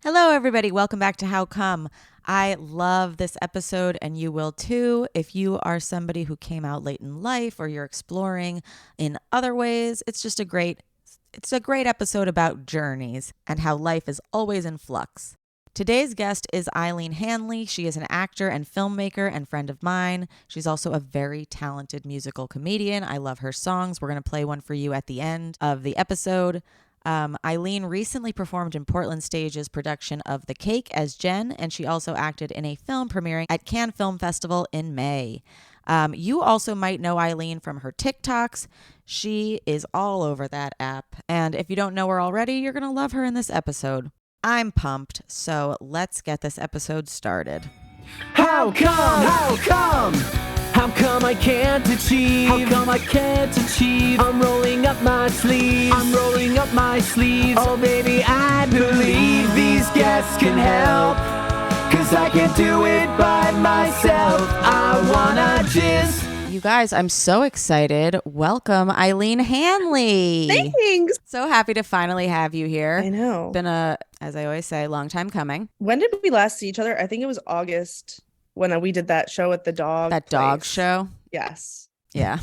Hello, everybody. Welcome back to How Come. I love this episode, and you will too. If you are somebody who came out late in life or you're exploring in other ways, it's a great episode about journeys and how life is always in flux. Today's guest is Eileen Hanley. She is an actor and filmmaker and friend of mine. She's also a very talented musical comedian. I love her songs. We're going to play one for you at the end of the episode. Eileen recently performed in Portland Stage's production of The Cake as Jen, and she also acted in a film premiering at Cannes Film Festival in May. You also might know Eileen from her TikToks. She is all over that app, and if you don't know her already, you're going to love her in this episode. I'm pumped, so let's get this episode started. How come? How come? How come I can't achieve? How come I can't achieve? I'm rolling up my sleeves. I'm rolling up my sleeves. Oh baby, I believe these guests can help. Cause I can't do it by myself. I wanna just... You guys, I'm so excited. Welcome, Eileen Hanley. Thanks. So happy to finally have you here. I know. Been as I always say, long time coming. When did we last see each other? I think it was August when we did that show at the dog. That dog show? Yes. Yeah.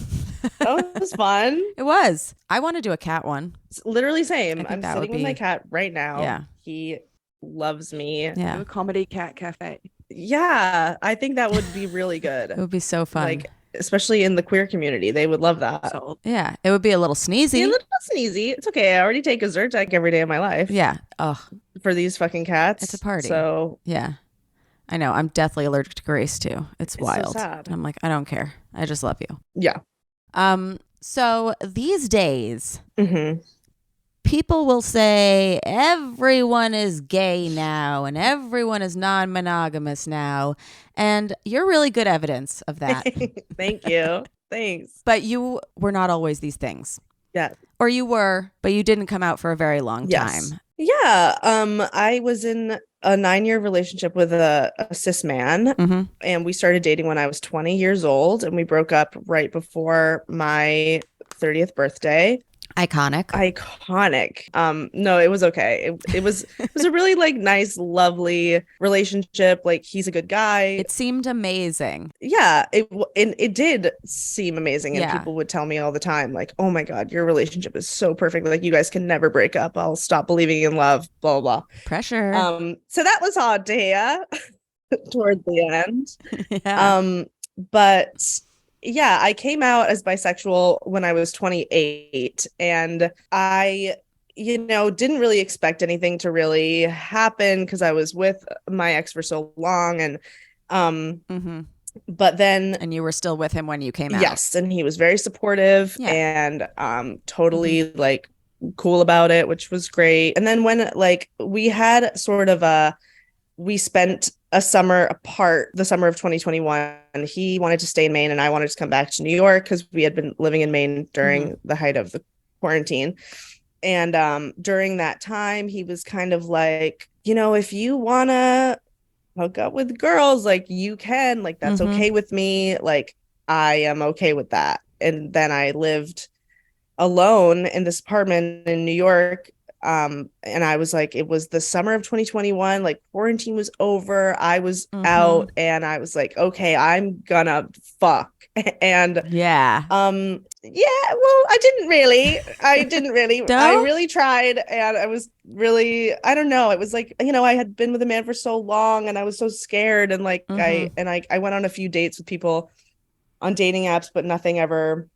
That was fun. It was. I want to do a cat one. It's literally same. I'm that sitting would with my be- cat right now. Yeah. He loves me. Yeah. A comedy cat cafe. Yeah. I think that would be really good. It would be so fun. Like, especially in the queer community. They would love that. So Yeah. It would be a little sneezy. See, a little sneezy. It's okay. I already take a Zyrtec every day of my life. Yeah. Oh, For these fucking cats. It's a party. So yeah. I know. I'm deathly allergic to Grace too. It's so wild. sad. And I'm like, I don't care. I just love you. yeah. So these days, Mm-hmm. people will say everyone is gay now and everyone is non-monogamous now. And you're really good evidence of that. Thank you. Thanks. But you were not always these things. Yeah. Or you were, but you didn't come out for a very long Yes. time. Yeah. I was in a 9-year relationship with a cis man, Mm-hmm. and we started dating when I was 20 years old, and we broke up right before my 30th birthday. Iconic. Iconic. No, it was okay. It was a really like nice, lovely relationship. Like, he's a good guy. It seemed amazing. Yeah, it did seem amazing, and Yeah. people would tell me all the time, like, "Oh my God, your relationship is so perfect. Like, you guys can never break up. I'll stop believing in love." Blah blah Pressure. blah. So that was hard to hear toward the end. yeah. But yeah, I came out as bisexual when I was 28, and I didn't really expect anything to really happen because I was with my ex for so long, and Mm-hmm. but then And you were still with him when you came out. yes, and he was very supportive Yeah. and totally like cool about it, which was great. And then when like we spent a summer apart, the summer of 2021. He wanted to stay in Maine and I wanted to come back to New York because we had been living in Maine during the height of the quarantine. And during that time, he was kind of like, if you want to hook up with girls, like, you can, like, that's Mhm. okay with me. Like, I am okay with that. And then I lived alone in this apartment in New York. And I was like, it was the summer of 2021, like quarantine was over. I was out, and I was like, okay, I'm gonna fuck. And Yeah. yeah, well, I didn't really. I No? really tried, and I was really, I don't know. It was like, I had been with a man for so long, and I was so scared, and like I went on a few dates with people on dating apps, but nothing ever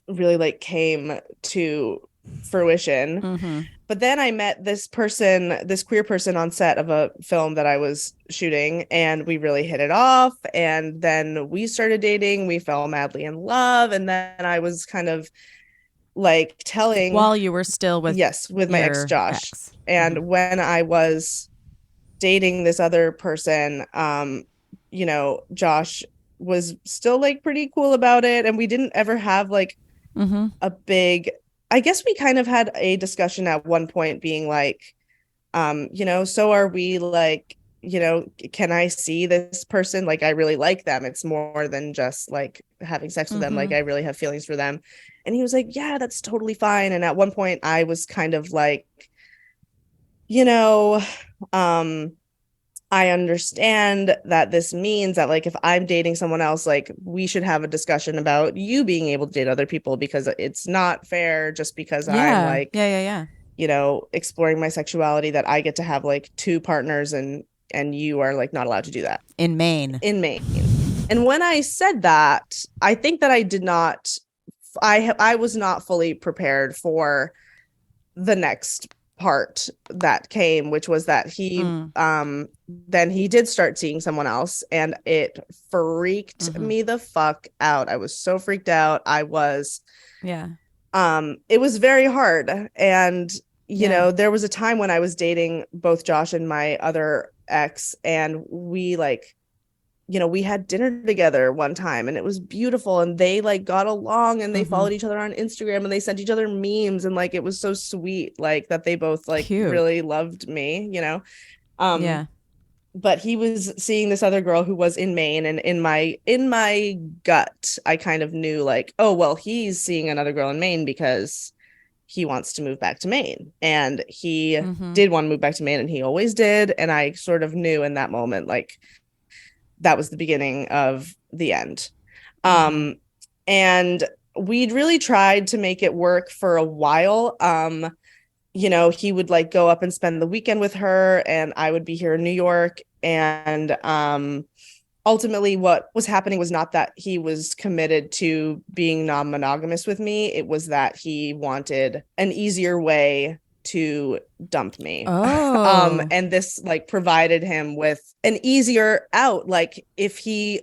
really like came to fruition. Mm-hmm. But then I met this queer person on set of a film that I was shooting, and we really hit it off. And then we started dating. We fell madly in love. And then I was kind of like telling While you were still with my your ex Josh. ex. And when I was dating this other person, Josh was still like pretty cool about it. And we didn't ever have like Mm-hmm. a big, I guess we kind of had a discussion at one point being like, so are we, like, can I see this person? Like, I really like them. It's more than just like having sex with them. Like, I really have feelings for them. And he was like, yeah, that's totally fine. And at one point I was kind of like, you know, um I understand that this means that like if I'm dating someone else, like we should have a discussion about you being able to date other people because it's not fair just because I'm Yeah. like, Yeah. Yeah. Yeah. exploring my sexuality that I get to have like two partners and you are like not allowed to do that In Maine. in Maine. And when I said that, I think that I did not I was not fully prepared for the next part that came, which was that he then he did start seeing someone else, and it freaked me the fuck out. I was so freaked out. I was Yeah. it was very hard. And Yeah. there was a time when I was dating both Josh and my other ex, and we like we had dinner together one time and it was beautiful, and they like got along, and they followed each other on Instagram, and they sent each other memes, and like it was so sweet, like that they both like Cute. really loved me. Yeah. But he was seeing this other girl who was in Maine, and in my gut I kind of knew like, oh well, he's seeing another girl in Maine because he wants to move back to Maine, and he did want to move back to Maine, and he always did. And I sort of knew in that moment like that was the beginning of the end. And we'd really tried to make it work for a while. He would like go up and spend the weekend with her, and I would be here in New York. And ultimately what was happening was not that he was committed to being non-monogamous with me. It was that he wanted an easier way to dump me. And this like provided him with an easier out. Like if he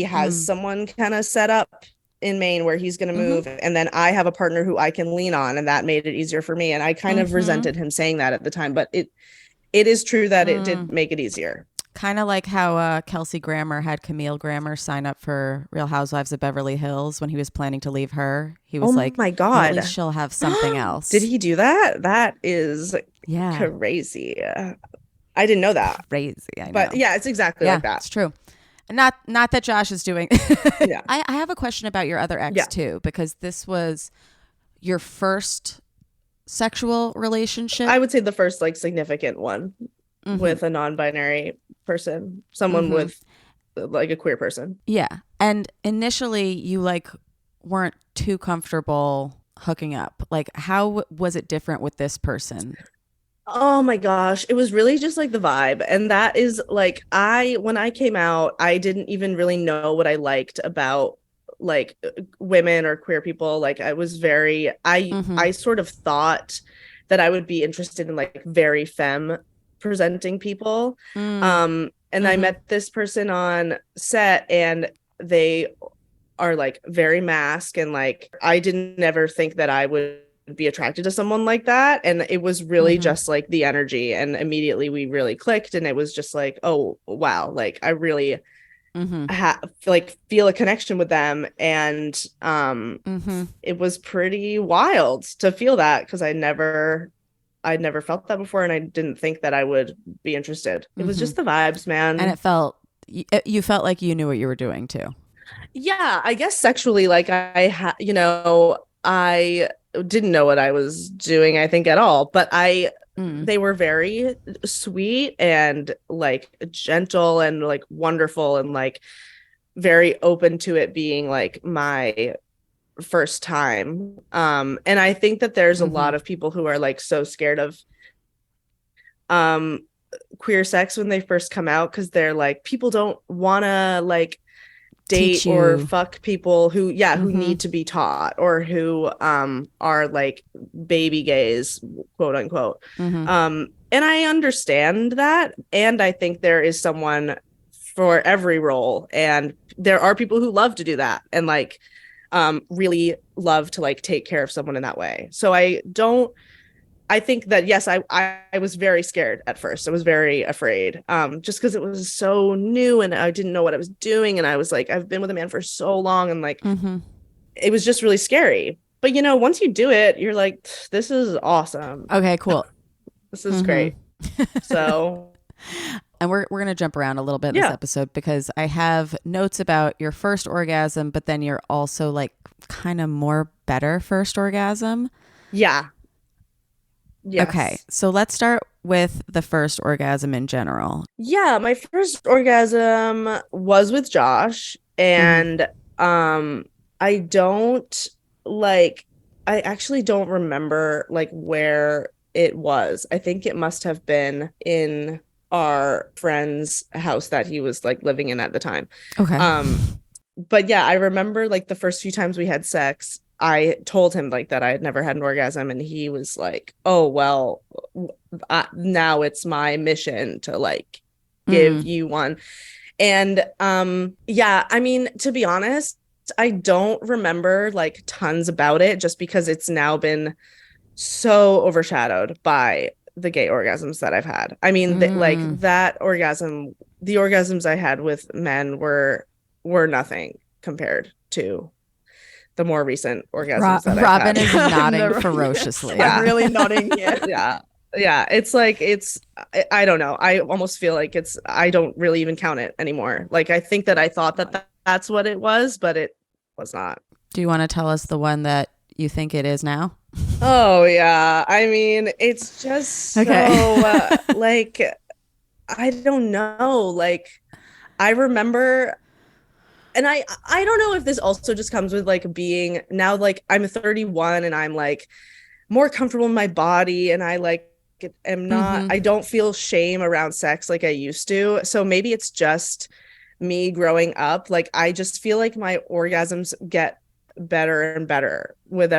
has someone kind of set up in Maine where he's going to move, and then I have a partner who I can lean on, and that made it easier for me. And I kind of resented him saying that at the time, but it is true that it did make it easier. Kind of like how Kelsey Grammer had Camille Grammer sign up for Real Housewives of Beverly Hills when he was planning to leave her. He was like, my God, well, at least she'll have something else. Did he do that? That is crazy. I didn't know that. Crazy. I know. But yeah, it's exactly like that. It's true. Not that Josh is doing. Yeah. I have a question about your other ex too, because this was your first sexual relationship. I would say the first like significant one with a non-binary person, someone with like a queer person. Yeah. And initially you like weren't too comfortable hooking up. Like how was it different with this person? Oh my gosh, it was really just like the vibe. And that is like when I came out, I didn't even really know what I liked about like women or queer people. Like I was very I sort of thought that I would be interested in like very femme presenting people. And I met this person on set, and they are like very mask, and like I didn't ever think that I would be attracted to someone like that. And it was really just like the energy, and immediately we really clicked, and it was just like, oh wow, like I really feel a connection with them. And it was pretty wild to feel that, because I'd never felt that before, and I didn't think that I would be interested. It was just the vibes, man. And you felt like you knew what you were doing too. Yeah, I guess sexually, like I didn't know what I was doing, I think, at all, but they were very sweet and like gentle and like wonderful, and like very open to it being like my first time. And I think that there's a lot of people who are like so scared of queer sex when they first come out, because they're like, people don't want to like date or fuck people who need to be taught, or who are like baby gays, quote unquote. And I understand that, and I think there is someone for every role, and there are people who love to do that, and like really love to like take care of someone in that way. So I think that, yes, I was very scared at first. I was very afraid, just because it was so new, and I didn't know what I was doing. And I was like, I've been with a man for so long, and like, it was just really scary. But, once you do it, you're like, this is awesome. Okay, cool. This is great. So. And we're going to jump around a little bit in this episode, because I have notes about your first orgasm, but then you're also like kind of more better first orgasm. Yeah. Yes. Okay, so let's start with the first orgasm in general. Yeah, my first orgasm was with Josh, and I don't like I actually don't remember like where it was. I think it must have been in our friend's house that he was like living in at the time. Okay. But yeah, I remember like the first few times we had sex, I told him like that I had never had an orgasm, and he was like, "Oh, well, now it's my mission to like give you one." And yeah, I mean, to be honest, I don't remember like tons about it just because it's now been so overshadowed by the gay orgasms that I've had. I mean, like that orgasm, the orgasms I had with men were nothing compared to the more recent orgasms that Robin I've had. is nodding ferociously. Yeah. I'm really nodding. Yeah. It's like I don't know. I almost feel like I don't really even count it anymore. Like I think that I thought that that's what it was, but it was not. Do you want to tell us the one that you think it is now? Oh yeah. I mean, it's just so like I don't know. Like I remember, and I don't know if this also just comes with like being now like I'm 31 and I'm like more comfortable in my body, and I like am not I don't feel shame around sex like I used to. So maybe it's just me growing up. Like I just feel like my orgasms get better and better with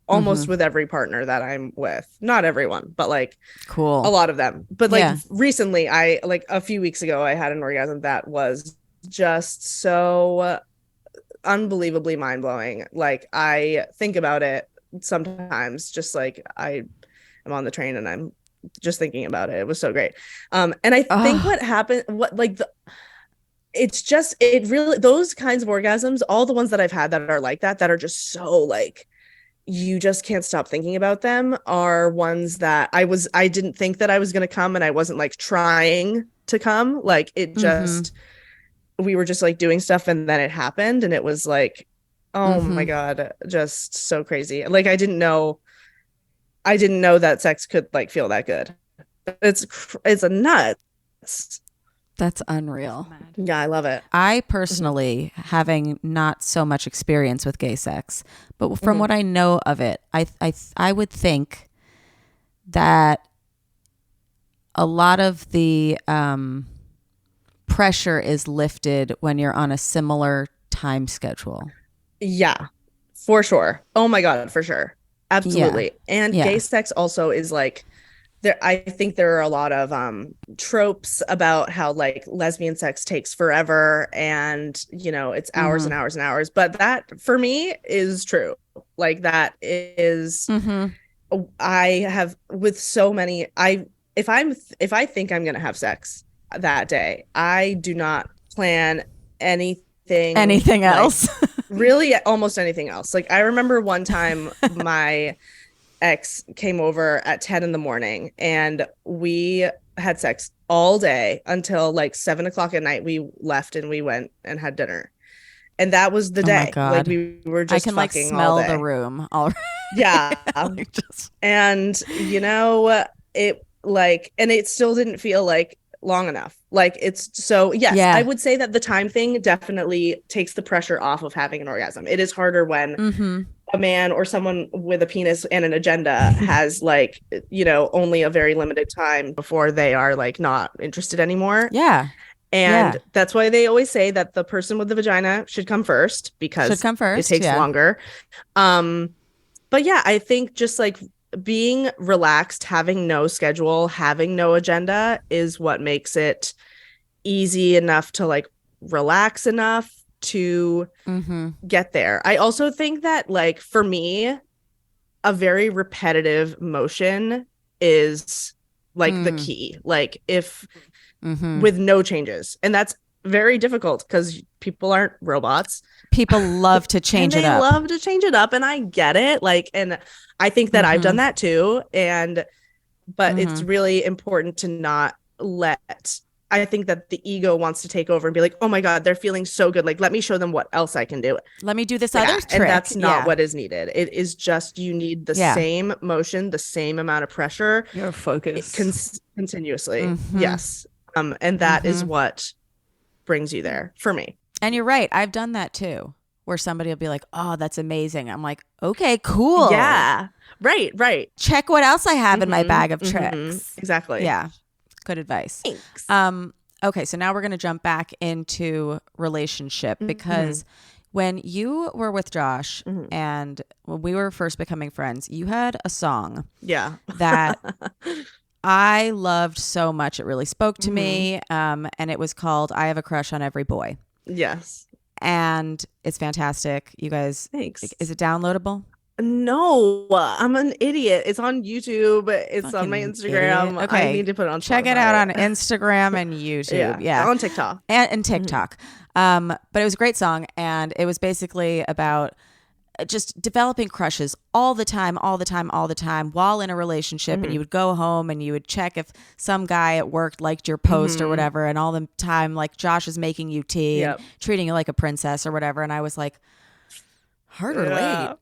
almost with every partner that I'm with. Not everyone, but like cool. A lot of them. But like recently, I like a few weeks ago, I had an orgasm that was just so unbelievably mind-blowing. Like I think about it sometimes, just like I am on the train and I'm just thinking about it. It was so great. And I think what happened, it really, those kinds of orgasms, all the ones that I've had that are like that are just so like, you just can't stop thinking about them, are ones that I didn't think that I was going to come, and I wasn't like trying to come. Like it just, we were just like doing stuff, and then it happened, and it was like, oh my God, just so crazy. Like I didn't know that sex could like feel that good. It's a nuts. That's unreal. Yeah, I love it. I personally, having not so much experience with gay sex, but from what I know of it, I would think that a lot of the pressure is lifted when you're on a similar time schedule. Yeah, for sure. Oh my God, for sure. Absolutely. Yeah. And gay sex also is like, I think there are a lot of tropes about how like lesbian sex takes forever, and you know it's hours and hours and hours. But that for me is true. Like that is I have with so many. If I think I'm gonna have sex that day, I do not plan anything else. Really, almost anything else. Like I remember one time my ex came over at 10 in the morning, and we had sex all day until like 7 o'clock at night. We left and we went and had dinner, and that was the day. Like we were just I can like smell the room already. Yeah. And you know, it like, and it still didn't feel like long enough. Like it's so I would say that the time thing definitely takes the pressure off of having an orgasm. It is harder when a man or someone with a penis and an agenda has like, you know, only a very limited time before they are like not interested anymore. Yeah. And that's why they always say that the person with the vagina should come first, because it takes longer. But yeah, I think just like being relaxed, having no schedule, having no agenda is what makes it easy enough to like relax enough to get there. I also think that like for me, a very repetitive motion is like the key. Like if with no changes, and that's very difficult because people aren't robots. People love to change it up. They love to change it up, and I get it. Like, and I think that I've done that too. But it's really important to not let I think that the ego wants to take over and be like, oh my God, they're feeling so good. Like, let me show them what else I can do. Let me do this other trick. And that's not what is needed. It is just, you need the same motion, the same amount of pressure. Your focus. Continuously. Yes. And that is what brings you there for me. And you're right. I've done that too, where somebody will be like, oh, that's amazing. I'm like, okay, cool. Yeah. Right. Check what else I have in my bag of tricks. Exactly. Yeah. Good advice. Thanks. Okay, so now we're going to jump back into relationship because when you were with Josh and when we were first becoming friends, you had a song that I loved so much. It really spoke to me, and it was called I Have a Crush on Every Boy. Yes. And it's fantastic. You guys, thanks. Is it downloadable? No, I'm an idiot. It's on YouTube. It's on my Instagram. Okay. I need to put it on Spotify. Check it out on Instagram and YouTube. Yeah. On TikTok. And TikTok. But it was a great song. And it was basically about just developing crushes all the time while in a relationship. And you would go home and you would check if some guy at work liked your post or whatever. And all the time, like, Josh is making you tea and treating you like a princess or whatever. And I was like, hard or late?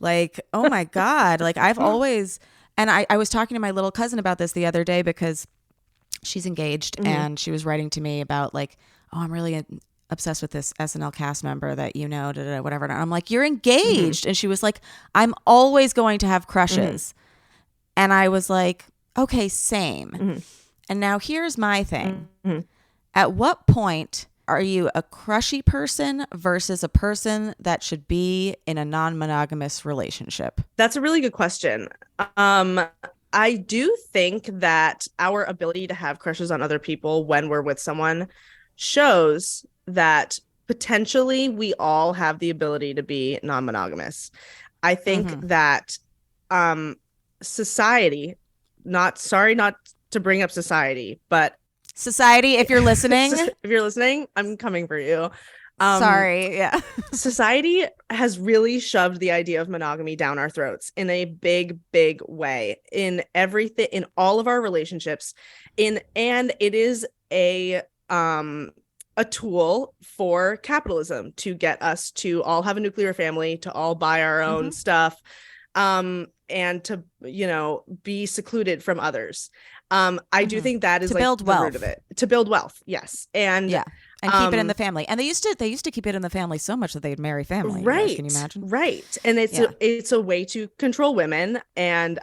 Like, oh my God. Like, I've always, and I was talking to my little cousin about this the other day because she's engaged and she was writing to me about like, oh, I'm really obsessed with this SNL cast member that you know, whatever. And I'm like, you're engaged. And she was like, I'm always going to have crushes. And I was like, okay, same. And now here's my thing. At what point are you a crushy person versus a person that should be in a non-monogamous relationship? That's a really good question. I do think that our ability to have crushes on other people when we're with someone shows that potentially we all have the ability to be non-monogamous. I think that society, not to bring up society, but society, if you're listening, I'm coming for you. Sorry. Yeah. Society has really shoved the idea of monogamy down our throats in a big way in everything, in all of our relationships, and it is a tool for capitalism to get us to all have a nuclear family, to all buy our own stuff, and to, be secluded from others. I do think that is to like build the wealth. root of it. To build wealth, yes, and keep it in the family. And they used to keep it in the family so much that they'd marry family. Right? You guys, can you imagine? Right, and it's a way to control women, and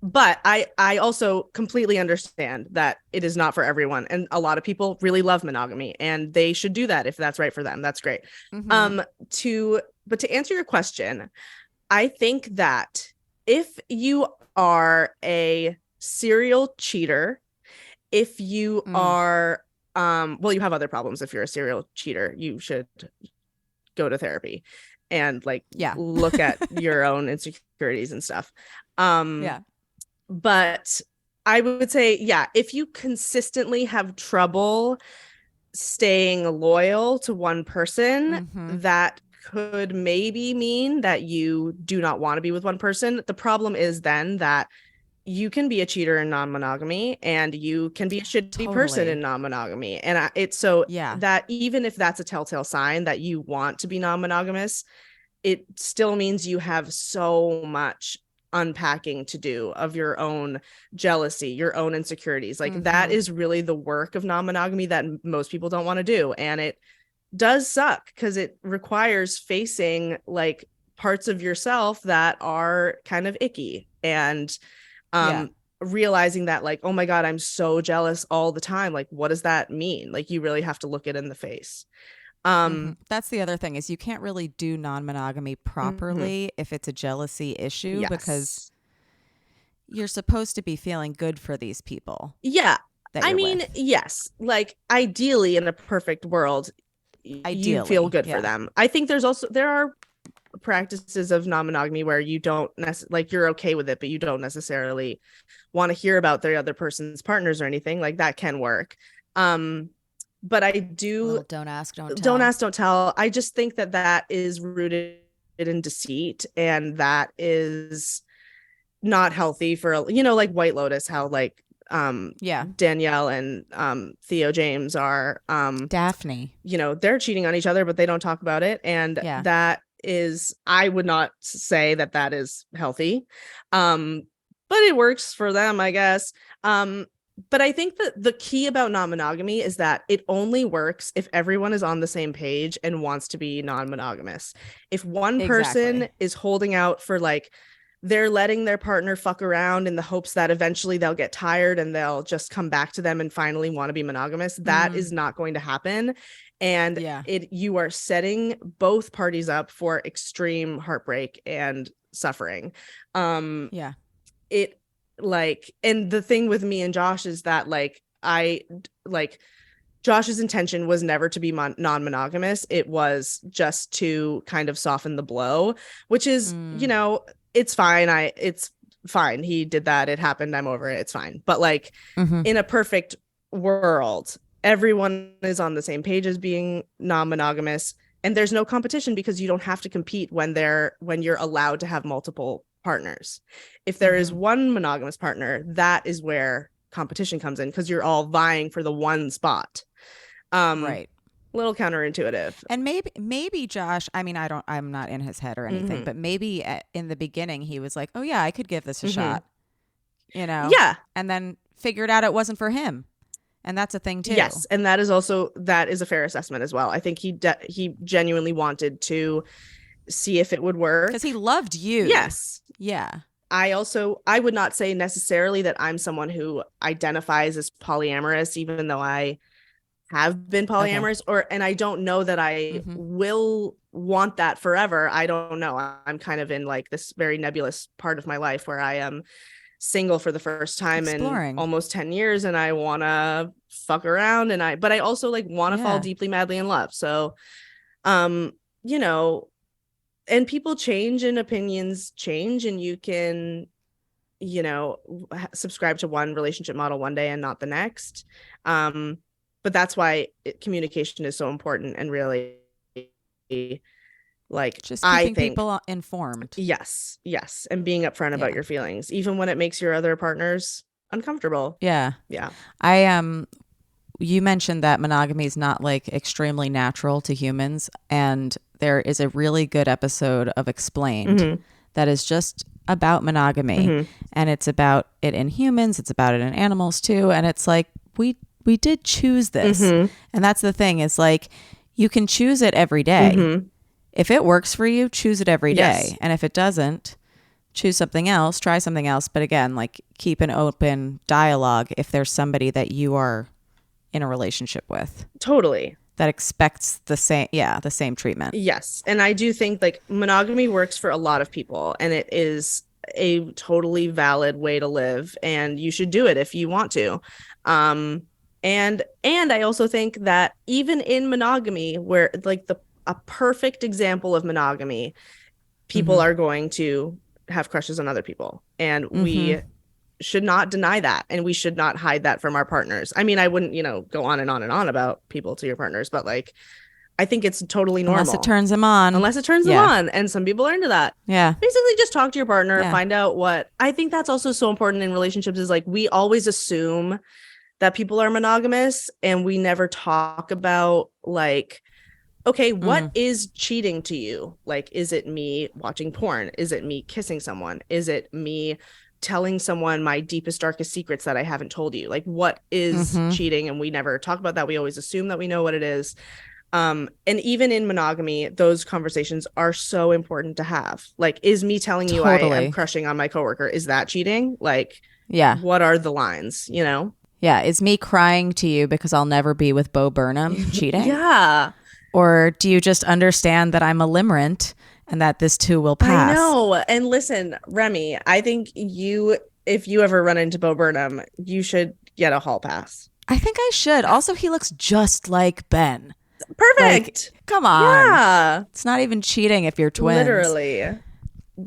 but I also completely understand that it is not for everyone, and a lot of people really love monogamy, and they should do that if that's right for them. That's great. But to answer your question, I think that if you are a serial cheater, if you are well, you have other problems. If you're a serial cheater, you should go to therapy and look at your own insecurities and stuff. But I would say, if you consistently have trouble staying loyal to one person, that could maybe mean that you do not want to be with one person. The problem is then that you can be a cheater in non-monogamy, and you can be a shitty person in non-monogamy. And it's so that even if that's a telltale sign that you want to be non-monogamous, it still means you have so much unpacking to do of your own jealousy, your own insecurities. Like that is really the work of non-monogamy that most people don't want to do. And it does suck because it requires facing like parts of yourself that are kind of icky, and realizing that like, oh my God, I'm so jealous all the time. Like, what does that mean? Like, you really have to look it in the face. That's the other thing, is you can't really do non-monogamy properly if it's a jealousy issue, because you're supposed to be feeling good for these people. Yeah. I mean, yes, like ideally in a perfect world, you feel good for them. I think there are practices of non-monogamy where you don't like, you're okay with it, but you don't necessarily want to hear about the other person's partners or anything. Like that can work. But I do don't ask, don't tell. I just think that is rooted in deceit, and that is not healthy for, like White Lotus, how like Danielle and Theo James are Daphne. They're cheating on each other, but they don't talk about it. And that is, I would not say that is healthy. But it works for them, I guess. But I think that the key about non-monogamy is that it only works if everyone is on the same page and wants to be non-monogamous. If one person is holding out for like, they're letting their partner fuck around in the hopes that eventually they'll get tired and they'll just come back to them and finally want to be monogamous, that is not going to happen. And you are setting both parties up for extreme heartbreak and suffering. And the thing with me and Josh is that Josh's intention was never to be non-monogamous. It was just to kind of soften the blow, which is, it's fine. It's fine. He did that. It happened. I'm over it. It's fine. But in a perfect world, everyone is on the same page as being non-monogamous, and there's no competition because you don't have to compete when you're allowed to have multiple partners. If there is one monogamous partner, that is where competition comes in because you're all vying for the one spot. Right. Little counterintuitive. And maybe Josh, I mean, I'm not in his head or anything, but maybe in the beginning he was like, oh yeah, I could give this a shot, Yeah. And then figured out it wasn't for him. And that's a thing too. Yes. And that is a fair assessment as well. I think he genuinely wanted to see if it would work. Because he loved you. Yes. Yeah. I would not say necessarily that I'm someone who identifies as polyamorous, even though I have been polyamorous, and I don't know that I will want that forever. I don't know. I'm kind of in like this very nebulous part of my life where I am single for the first time in almost 10 years, and I want to fuck around, but I also want to fall deeply, madly in love. So, and people change and opinions change, and you can, subscribe to one relationship model one day and not the next. But that's why communication is so important, and really just keeping people informed. Yes. And being upfront about your feelings, even when it makes your other partners uncomfortable. Yeah. You mentioned that monogamy is not extremely natural to humans. And there is a really good episode of Explained that is just about monogamy. And it's about it in humans. It's about it in animals too. And it's we did choose this. And that's the thing, is you can choose it every day. If it works for you, choose it every day. And if it doesn't, choose something else, try something else. But again, keep an open dialogue if there's somebody that you are in a relationship with. Totally. That expects the same treatment. Yes. And I do think monogamy works for a lot of people, and it is a totally valid way to live, and you should do it if you want to. And I also think that even in monogamy, where a perfect example of monogamy, people are going to have crushes on other people, and we should not deny that, and we should not hide that from our partners. I mean, I wouldn't, go on and on and on about people to your partners, but I think it's totally normal. Unless it turns them on. And some people are into that. Yeah. Basically just talk to your partner, find out what. I think that's also so important in relationships, is we always assume that people are monogamous, and we never talk about okay, what is cheating to you? Is it me watching porn? Is it me kissing someone? Is it me telling someone my deepest, darkest secrets that I haven't told you? What is cheating? And we never talk about that. We always assume that we know what it is. And even in monogamy, those conversations are so important to have. Is me telling you I am crushing on my coworker, is that cheating? What are the lines, Yeah. Is me crying to you because I'll never be with Bo Burnham cheating? Yeah. Or do you just understand that I'm a limerent and that this too will pass? I know. And listen, Remy, I think if you ever run into Bo Burnham, you should get a hall pass. I think I should. Also, he looks just like Ben. Perfect. Come on. Yeah. It's not even cheating if you're twins. Literally.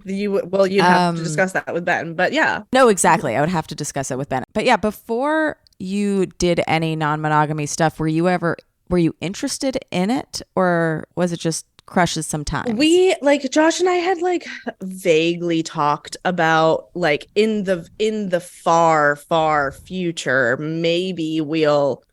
You'd have to discuss that with Ben, but yeah. No, exactly. I would have to discuss it with Ben. But yeah, before you did any non-monogamy stuff, were you interested in it, or was it just crushes sometimes. We like Josh and I had like vaguely talked about like in the far future maybe we'll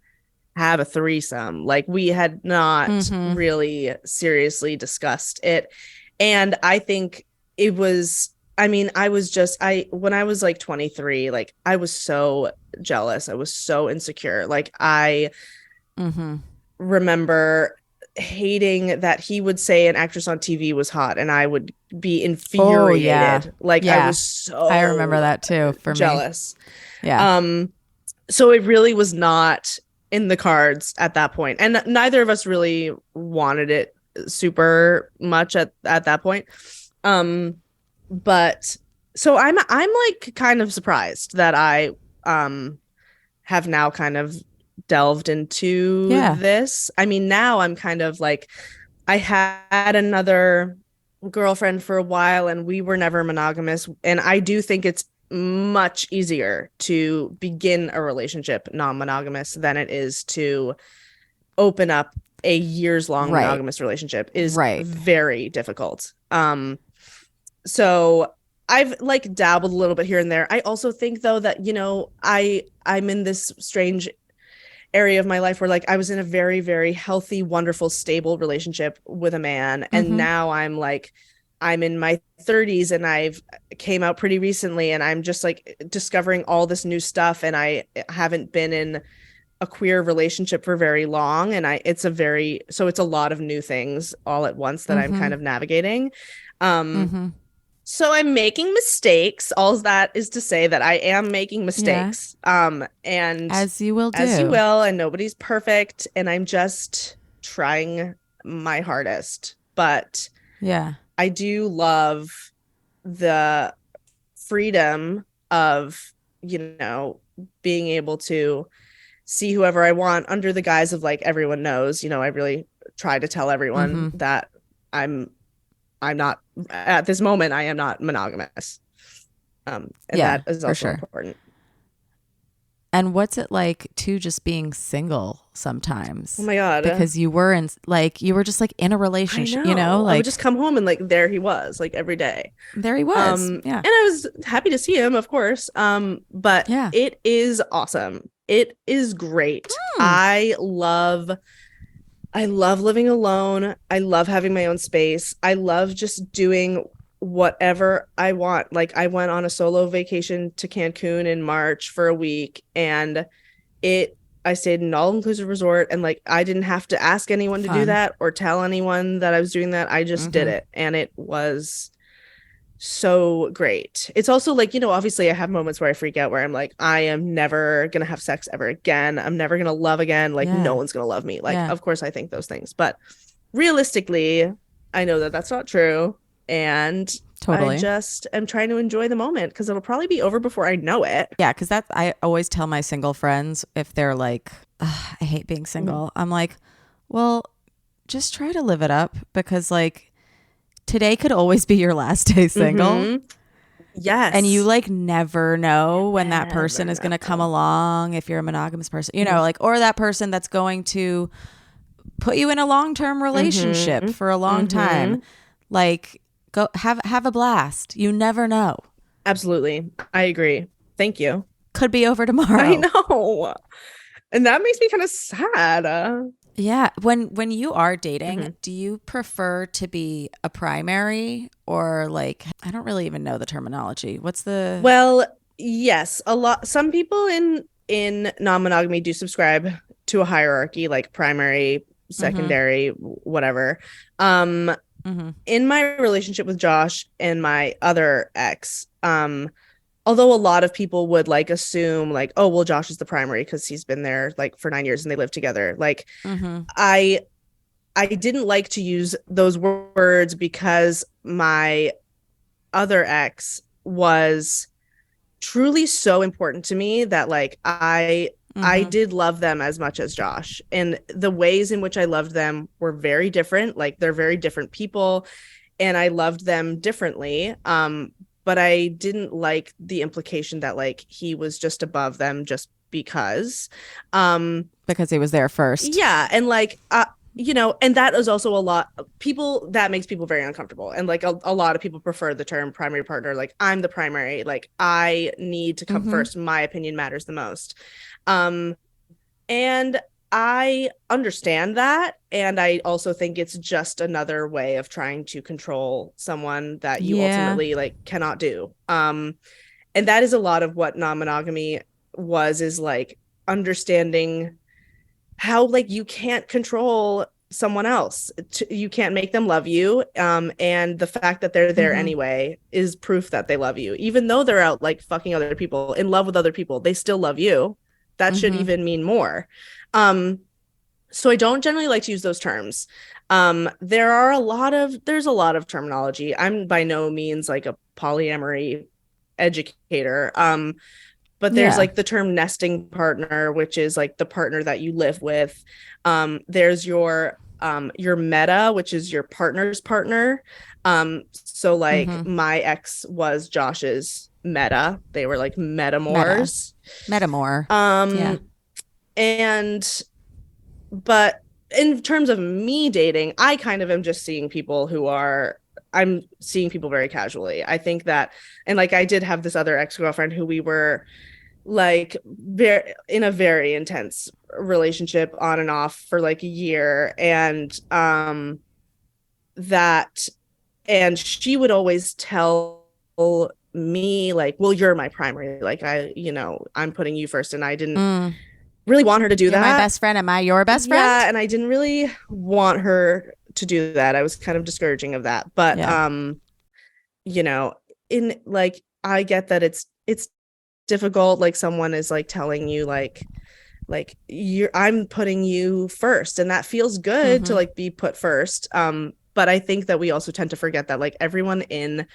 have a threesome. Like we had not really seriously discussed it. And I think it was, I mean, when I was like 23, like I was so jealous. I was so insecure. Like I remember hating that he would say an actress on TV was hot and I would be infuriated. Like I was so I remember that too for jealous. Me. Yeah. So it really was not in the cards at that point. And neither of us really wanted it super much at that point. But so I'm like kind of surprised that I have now kind of delved into this. I mean, now I'm kind of like, I had another girlfriend for a while and we were never monogamous. And I do think it's much easier to begin a relationship non-monogamous than it is to open up a years-long monogamous relationship is very difficult. So I've like dabbled a little bit here and there. I also think though that, you know, I'm in this strange area of my life where like I was in a very, very healthy, wonderful, stable relationship with a man. And now I'm in my 30s and I've came out pretty recently and I'm just like discovering all this new stuff. And I haven't been in a queer relationship for very long. And it's a lot of new things all at once that I'm kind of navigating. So I'm making mistakes. All that is to say that I am making mistakes. And as you will do. As you will, and nobody's perfect. And I'm just trying my hardest. But yeah, I do love the freedom of, you know, being able to see whoever I want under the guise of like everyone knows, you know, I really try to tell everyone that I'm not at this moment. I am not monogamous. And that is also important. And what's it like to just being single sometimes? Oh my God. Because you were just like in a relationship, you know, like I would just come home and like, there he was like every day. There he was. And I was happy to see him, of course. But it is awesome. It is great. I love living alone. I love having my own space. I love just doing whatever I want. Like I went on a solo vacation to Cancun in March for a week and I stayed in an all-inclusive resort and like I didn't have to ask anyone to do that or tell anyone that I was doing that. I just did it and it was so great. It's also like, you know, obviously I have moments where I freak out where I'm like, I am never gonna have sex ever again. I'm never gonna love again. Like no one's gonna love me. Like of course I think those things, but realistically I know that that's not true. And I just am trying to enjoy the moment because it'll probably be over before I know it. Yeah, because I always tell my single friends if they're like, I hate being single. I'm like, well, just try to live it up because like today could always be your last day single. Yes. And you like never know when that person is going to come along if you're a monogamous person, you know, like, or that person that's going to put you in a long-term relationship for a long time. Like, go have a blast. You never know. Absolutely. I agree. Thank you. Could be over tomorrow. I know. And that makes me kind of sad. Yeah. When you are dating, do you prefer to be a primary or like, I don't really even know the terminology. What's the... Well, yes. Some people in non-monogamy do subscribe to a hierarchy like primary, secondary, whatever. In my relationship with Josh and my other ex, although a lot of people would like assume like, oh, well, Josh is the primary because he's been there like for 9 years and they live together. Like I didn't like to use those words because my other ex was truly so important to me that like I did love them as much as Josh, and the ways in which I loved them were very different. Like they're very different people and I loved them differently. But I didn't like the implication that like he was just above them just because he was there first. Yeah. And like, you know, and that is also a lot of people that makes people very uncomfortable. And like a lot of people prefer the term primary partner. Like, I'm the primary, like I need to come first. My opinion matters the most. And I understand that. And I also think it's just another way of trying to control someone that you ultimately like cannot do. And that is a lot of what non-monogamy is like understanding how like you can't control someone else. You can't make them love you. And the fact that they're there anyway is proof that they love you. Even though they're out like fucking other people, in love with other people, they still love you. That should even mean more. So I don't generally like to use those terms. There's a lot of terminology. I'm by no means like a polyamory educator. But there's like the term nesting partner, which is like the partner that you live with. There's your meta, which is your partner's partner. So like my ex was Josh's meta. They were like metamors. Metamor. But in terms of me dating, I kind of am just seeing people I'm seeing people very casually. I think that, and like I did have this other ex-girlfriend who we were like in a very intense relationship on and off for like a year. And she would always tell me like, well, you're my primary, like I'm putting you first. And I didn't really want her to do that. My best friend. Am I your best friend? Yeah, and I didn't really want her to do that. I was kind of discouraging of that. But in like, I get that it's difficult. Like someone is like telling you like I'm putting you first, and that feels good to like be put first. But I think that we also tend to forget that like everyone in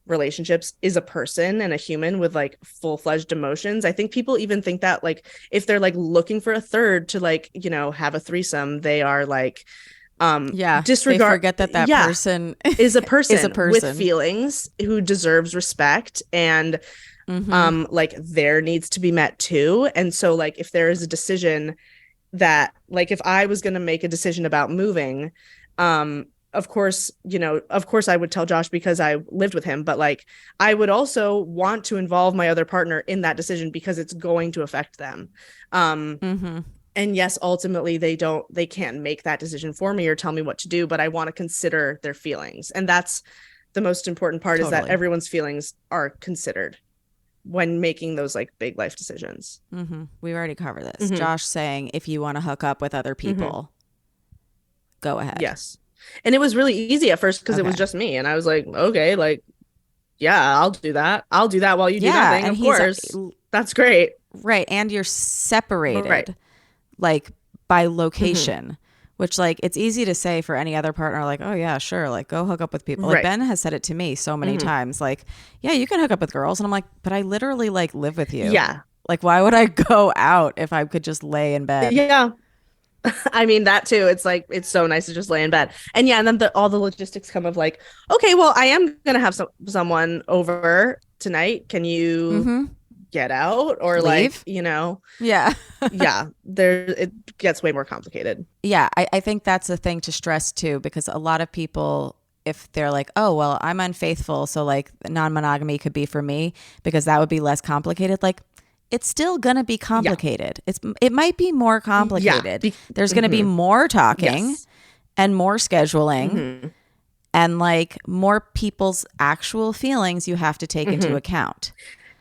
relationships is a person and a human with like full-fledged emotions. I think people even think that like if they're like looking for a third to like have a threesome, they are like disregard, they forget that person is a person with feelings who deserves respect, and like there needs to be met too. And so like if there is a decision that like if I was going to make a decision about moving, of course I would tell Josh because I lived with him, but like I would also want to involve my other partner in that decision because it's going to affect them. And yes, ultimately they can't make that decision for me or tell me what to do, but I want to consider their feelings. And that's the most important part, is that everyone's feelings are considered when making those like big life decisions. We already covered this. Josh saying, if you want to hook up with other people, go ahead. Yes. And it was really easy at first because it was just me. And I was like, okay, like, yeah, I'll do that. I'll do that while you do nothing. Of course. That's great. Right. And you're separated like by location, which like it's easy to say for any other partner, like, oh yeah, sure, like go hook up with people. Like Ben has said it to me so many times, like, yeah, you can hook up with girls. And I'm like, but I literally like live with you. Yeah. Like, why would I go out if I could just lay in bed? Yeah. I mean, that too. It's like, it's so nice to just lay in bed. And yeah, and then all the logistics come of like, okay, well, I am going to have someone over tonight. Can you get out or leave? Like, Yeah. Yeah. It gets way more complicated. Yeah. I think that's the thing to stress too, because a lot of people, if they're like, oh, well, I'm unfaithful, so like non-monogamy could be for me because that would be less complicated. Like, it's still going to be complicated. It might be more complicated. Yeah. There's going to be more talking and more scheduling and like more people's actual feelings you have to take into account.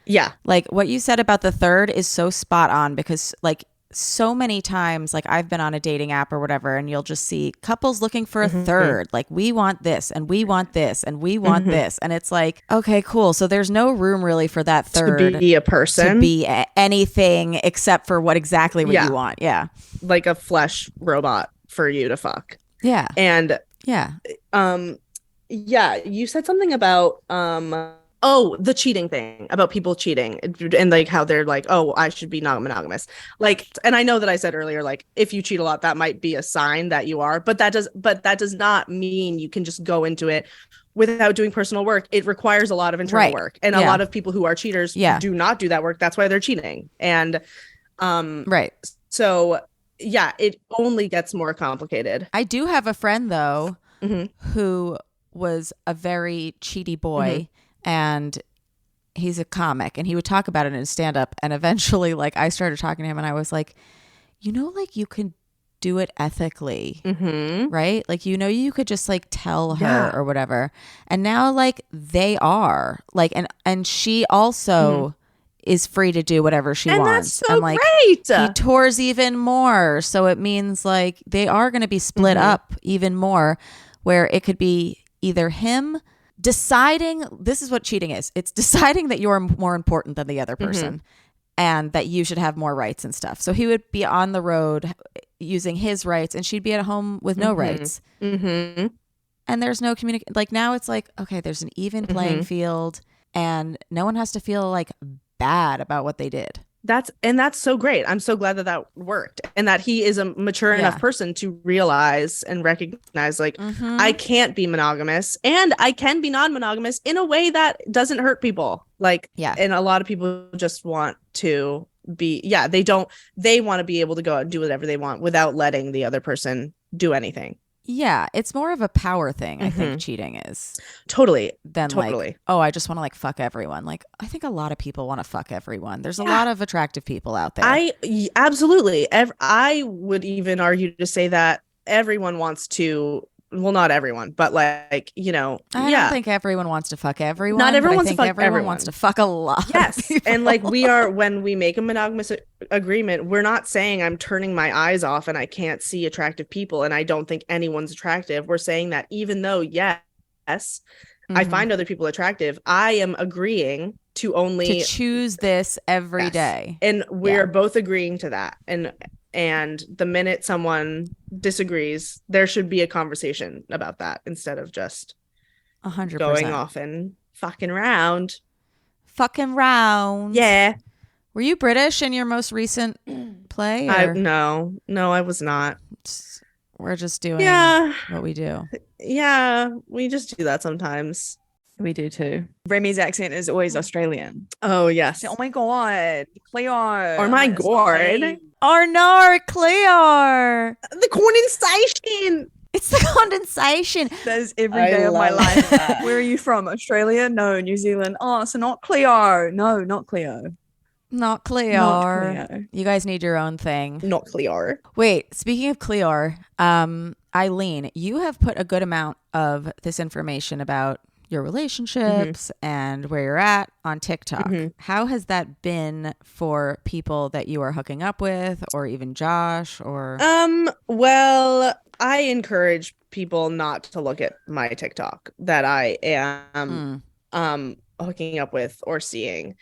Yeah. Like what you said about the third is so spot on, because like so many times, like I've been on a dating app or whatever, and you'll just see couples looking for a third, like we want this and we want this and we want this. And it's like, okay, cool. So there's no room really for that third to be a person, to be anything except for what you want. Yeah. Like a flesh robot for you to fuck. Yeah. And you said something about, the cheating thing, about people cheating and like how they're like, oh, I should be non-monogamous. Like, and I know that I said earlier, like if you cheat a lot, that might be a sign that you are, but that does not mean you can just go into it without doing personal work. It requires a lot of internal work. And a lot of people who are cheaters do not do that work. That's why they're cheating. And, so yeah, it only gets more complicated. I do have a friend though Mhm. who was a very cheaty boy, Mm-hmm. and he's a comic, and he would talk about it in his stand up, and eventually like I started talking to him and I was like, like you can do it ethically, Mm-hmm. right? Like, you could just like tell her Yeah. or whatever. And now like they are like, and she also is free to do whatever she And wants. that's so And like great. he tours even more. So it means like they are going to be split up even more, where it could be either him deciding, this is what cheating is. It's deciding that you're more important than the other person and that you should have more rights and stuff. So he would be on the road using his rights and she'd be at home with no rights. Mm-hmm. And there's no communication. Like now it's like, okay, there's an even playing field and no one has to feel like bad about what they did. That's so great. I'm so glad that worked, and that he is a mature enough person to realize and recognize like I can't be monogamous and I can be non-monogamous in a way that doesn't hurt people. Like, and a lot of people just want to be, they want to be able to go out and do whatever they want without letting the other person do anything. Yeah, it's more of a power thing, I think cheating is. Totally. Than like, oh, I just want to like fuck everyone. Like, I think a lot of people want to fuck everyone. There's a lot of attractive people out there. Absolutely. I would even argue to say that everyone wants to, well, not everyone, but like, I don't think everyone wants to fuck everyone. Not everyone wants to fuck everyone everyone. wants to fuck a lot. Yes. And like when we make a monogamous agreement, we're not saying I'm turning my eyes off and I can't see attractive people and I don't think anyone's attractive. We're saying that even though, yes, I find other people attractive, I am agreeing to only choose this every day. And we're both agreeing to that. And the minute someone disagrees, there should be a conversation about that instead of just 100% going off and fucking around. Yeah. Were you British in your most recent play? No, I was not. We're just doing what we do. Yeah, we just do that sometimes. We do too. Remy's accent is always Australian. Oh, yes. Oh my God. Cleo. Oh my God. Oh no, Cleo. The condensation. It's the condensation. That is every day of my life. Where are you from? Australia? No, New Zealand. Oh, so not Cleo. No, not Cleo. Not Cleo. You guys need your own thing. Not Cleo. Wait, speaking of Cleo, Eileen, you have put a good amount of this information about your relationships and where you're at on TikTok. How has that been for people that you are hooking up with, or even Josh, or? Well, I encourage people not to look at my TikTok that I am hooking up with or seeing.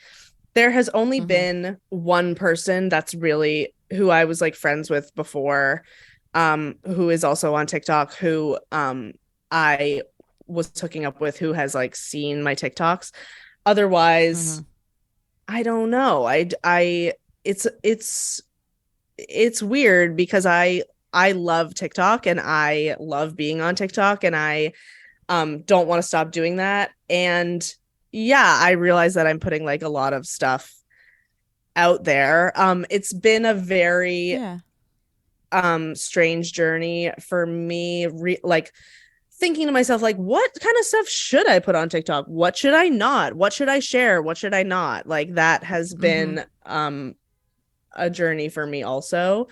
There has only been one person that's really who I was like friends with before, who is also on TikTok, who I was hooking up with, who has like seen my TikToks. Otherwise, I don't know. It's weird because I love TikTok and I love being on TikTok and I don't want to stop doing that. And yeah, I realize that I'm putting like a lot of stuff out there. It's been a very strange journey for me, like thinking to myself, like, what kind of stuff should I put on TikTok? What should I not? What should I share? What should I not? Like that has been a journey for me also.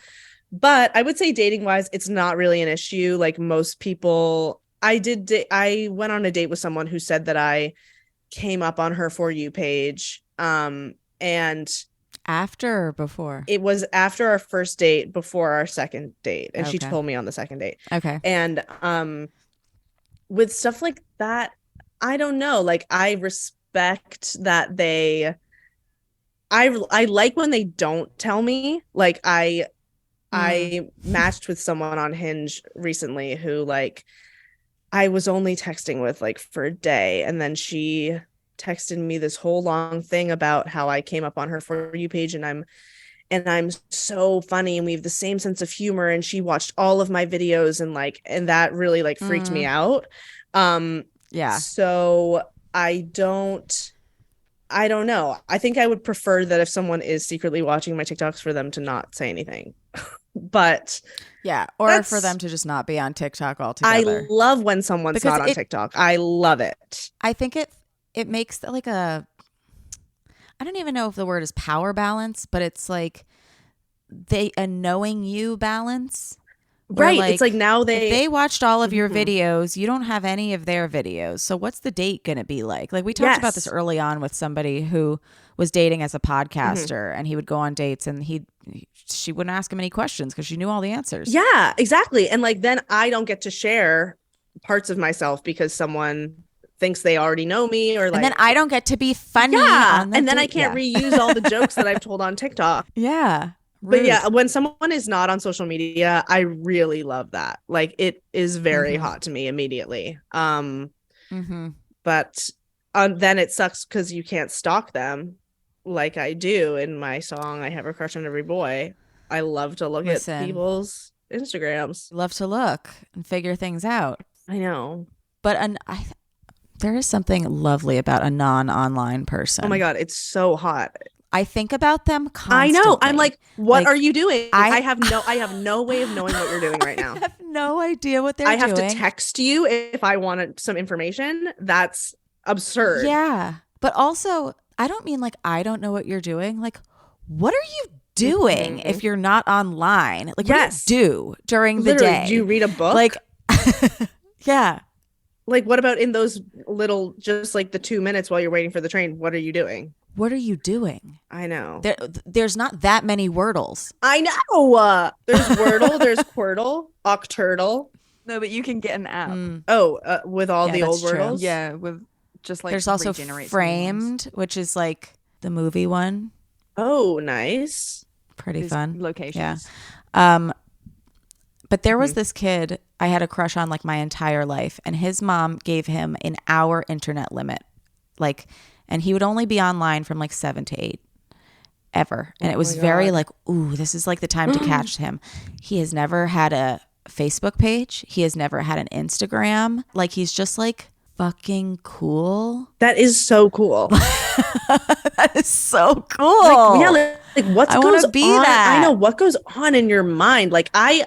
But I would say dating wise, it's not really an issue. Like most people, I went on a date with someone who said that I came up on her For You page. And after or before? It was after our first date, before our second date. And she told me on the second date. Okay. And with stuff like that, I don't know. Like I respect that I like when they don't tell me. Like I matched with someone on Hinge recently who like I was only texting with like for a day, and then she texted me this whole long thing about how I came up on her For You page and I'm so funny and we have the same sense of humor, and she watched all of my videos and that really like freaked me out. So I don't know. I think I would prefer that if someone is secretly watching my TikToks for them to not say anything. But Yeah, or That's- for them to just not be on TikTok I altogether. love when someone's Because not on TikTok. I love it. I think it makes like a, I don't even know if the word is power balance, but it's like a knowing you balance. where, Right. It's like now if they they watched all of your Mhm. videos, you don't have any of their videos. So what's the date going to be like? Like we talked about this Yes. early on with somebody who was dating as a podcaster, and he would go on dates and she wouldn't ask him any questions because she knew all the answers. Yeah, exactly. And like then I don't get to share parts of myself because someone thinks they already know me, or like And then I don't get to be funny. yeah, on the and then I date. can't Yeah. reuse all the jokes that I've told on TikTok. Yeah. But Rude. yeah, when someone is not on social media, I really love that. Like it is very hot to me immediately. Mhm. But then it sucks because you can't stalk them like I do in my song. I have a crush on every boy. I love to look Listen. at people's Instagrams. Love to look and figure things out. I know. But there is something lovely about a non-online person. Oh my God, it's so hot. I think about them I constantly. know. I'm like, what Like, are you doing? I- I have no way of knowing what you're doing right now. I have no idea what they're I have doing. to text you if I wanted some information. That's absurd. Yeah. But also, I don't mean like I don't know what you're doing. Like, what are you doing Mhm. if you're not online? Like, Yes. what do you do during the Literally, day? do you read a book? Like, yeah. Like, what about in those little, just like the 2 minutes while you're waiting for the train? What are you doing? What are you doing? I know. There's not that many Wordles. I know. There's Wordle, there's Quirtle, Octurtle. No, but you can get an app. Oh, with all Yeah, the old that's true. Wordles? Yeah, with just like There's also regenerates some new ones. Framed, which is like the movie one. Oh, nice. Pretty These fun. locations. But there was this kid I had a crush on like my entire life, and his mom gave him an hour internet limit. Like, and he would only be online from like 7 to 8 ever. And it was very like, ooh, this is like the time to catch him. He has never had a Facebook page. He has never had an Instagram. Like, he's just like fucking cool. That is so cool. That is so cool. Yeah, like what I wanna goes be on? that. I know what goes on in your mind. Like I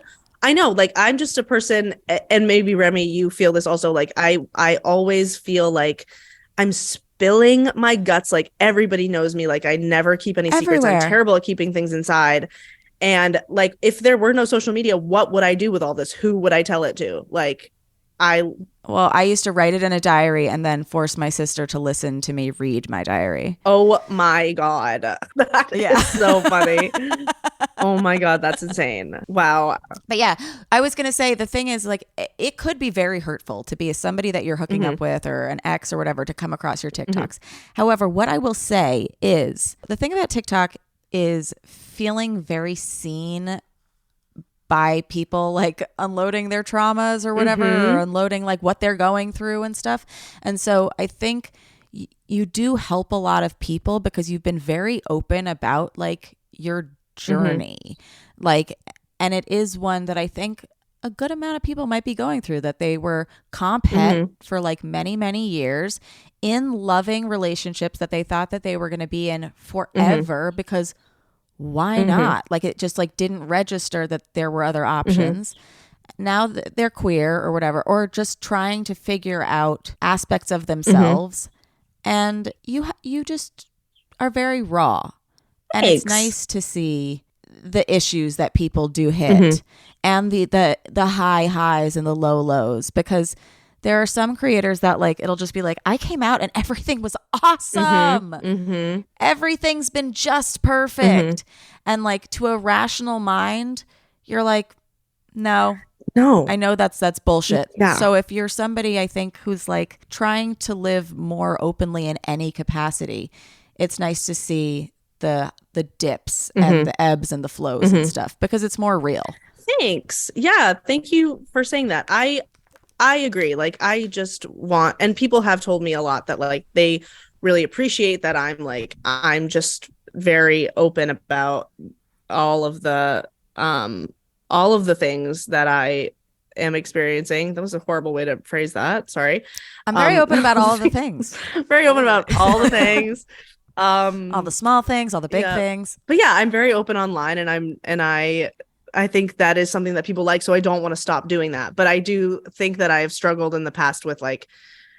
know, like I'm just a person, and maybe Remy, you feel this also. Like I always feel like I'm spilling my guts. Like everybody knows me. Like I never keep any secrets. Everywhere. I'm terrible at keeping things inside. And like if there were no social media, what would I do with all this? Who would I tell it to? Like Well, I used to write it in a diary and then force my sister to listen to me read my diary. oh my God. That is so funny. Oh my God, that's insane. Wow. But yeah, I was going to say the thing is like it could be very hurtful to be somebody that you're hooking up with or an ex or whatever to come across your TikToks. However, what I will say is the thing about TikTok is feeling very seen by people like unloading their traumas or whatever, or unloading like what they're going through and stuff. And so I think you do help a lot of people because you've been very open about like your journey. Like, and it is one that I think a good amount of people might be going through, that they were comp het for like many, many years in loving relationships that they thought that they were going to be in forever because why not? Like it just like didn't register that there were other options. Now they're queer or whatever, or just trying to figure out aspects of themselves. And you just are very raw. And it's Thanks. nice to see the issues that people do hit and the high highs and the low lows, because there are some creators that like it'll just be like, I came out and everything was awesome. Everything's been just perfect. And like to a rational mind, you're like, no, I know that's bullshit. Yeah. So if you're somebody, I think, who's like trying to live more openly in any capacity, it's nice to see the dips and the ebbs and the flows and stuff, because it's more real. Thanks. Yeah, thank you for saying that. I agree. Like I just want, and people have told me a lot that like they really appreciate that I'm just very open about all of the things that I am experiencing. That was a horrible way to phrase that. Sorry. I'm very open about all of the things. Very open about all the things. All the small things, all the big things. But yeah, I'm very open online, and I I think that is something that people like, so I don't want to stop doing that. But I do think that I have struggled in the past with like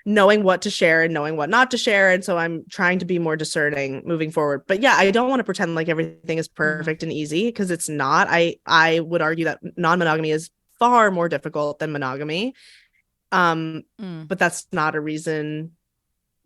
knowing what to share and knowing what not to share, and so I'm trying to be more discerning moving forward. But yeah, I don't want to pretend like everything is perfect and easy, because it's not. I would argue that non-monogamy is far more difficult than monogamy, but that's not a reason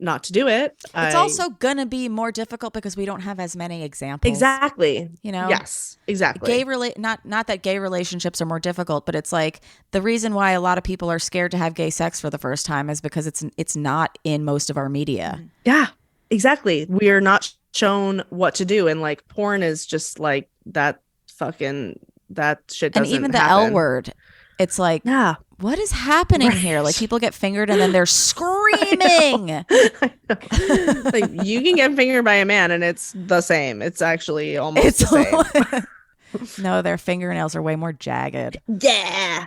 not to do it. It's also gonna be more difficult because we don't have as many examples. Exactly. You know? Yes, exactly. Not that gay relationships are more difficult, but it's like the reason why a lot of people are scared to have gay sex for the first time is because it's not in most of our media. Yeah, exactly. We are not shown what to do, and like porn is just like that shit doesn't and even the happen. L word. It's like, yeah, what is happening here? Like people get fingered and then they're screaming. I know. Like you can get fingered by a man and it's the same. It's actually almost the same. No, their fingernails are way more jagged. Yeah.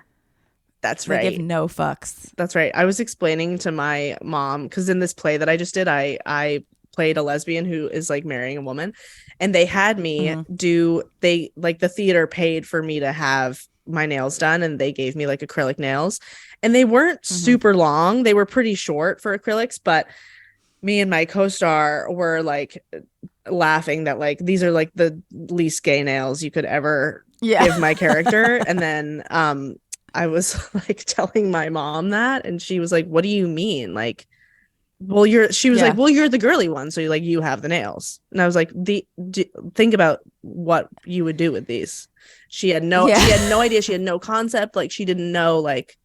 That's right. They give no fucks. That's right. I was explaining to my mom, because in this play that I just did, I played a lesbian who is like marrying a woman, and they had me the theater paid for me to have my nails done, and they gave me like acrylic nails, and they weren't super long. They were pretty short for acrylics, but me and my co-star were like laughing that like these are like the least gay nails you could ever give my character. And then I was like telling my mom that, and she was like, what do you mean? Like, well, she was like, well, you're the girly one, so you have the nails. And I was like, think about what you would do with these. She had no idea. She had no concept. Like she didn't know like